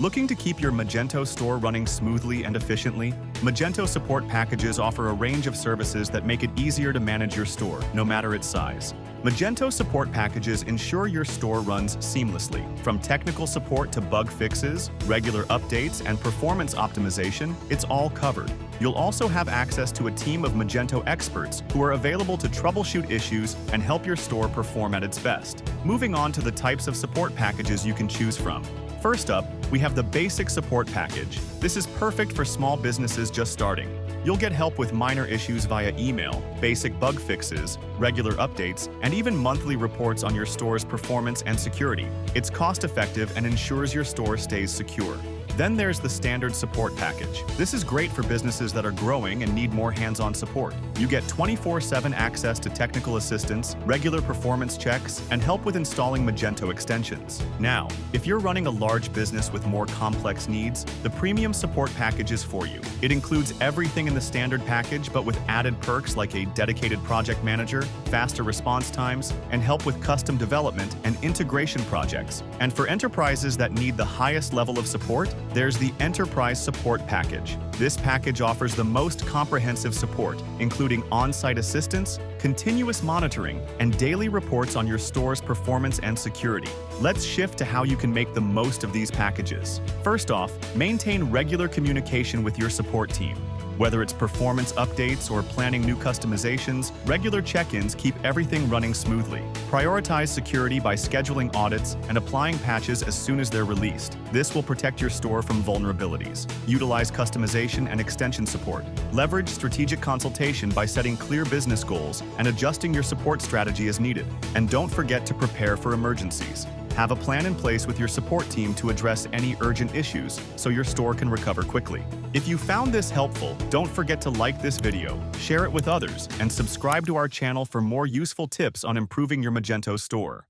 Looking to keep your Magento store running smoothly and efficiently? Magento support packages offer a range of services that make it easier to manage your store, no matter its size. Magento support packages ensure your store runs seamlessly. From technical support to bug fixes, regular updates, and performance optimization, it's all covered. You'll also have access to a team of Magento experts who are available to troubleshoot issues and help your store perform at its best. Moving on to the types of support packages you can choose from. First up, we have the Basic Support Package. This is perfect for small businesses just starting. You'll get help with minor issues via email, basic bug fixes, regular updates, and even monthly reports on your store's performance and security. It's cost-effective and ensures your store stays secure. Then there's the Standard Support Package. This is great for businesses that are growing and need more hands-on support. You get 24/7 access to technical assistance, regular performance checks, and help with installing Magento extensions. Now, if you're running a large business with more complex needs, the Premium Support Package is for you. It includes everything in the standard package, but with added perks like a dedicated project manager, faster response times, and help with custom development and integration projects. And for enterprises that need the highest level of support, there's the Enterprise Support Package. This package offers the most comprehensive support, including on-site assistance, continuous monitoring, and daily reports on your store's performance and security. Let's shift to how you can make the most of these packages. First off, maintain regular communication with your support team. Whether it's performance updates or planning new customizations, regular check-ins keep everything running smoothly. Prioritize security by scheduling audits and applying patches as soon as they're released. This will protect your store from vulnerabilities. Utilize customization and extension support. Leverage strategic consultation by setting clear business goals and adjusting your support strategy as needed. And don't forget to prepare for emergencies. Have a plan in place with your support team to address any urgent issues so your store can recover quickly. If you found this helpful, don't forget to like this video, share it with others, and subscribe to our channel for more useful tips on improving your Magento store.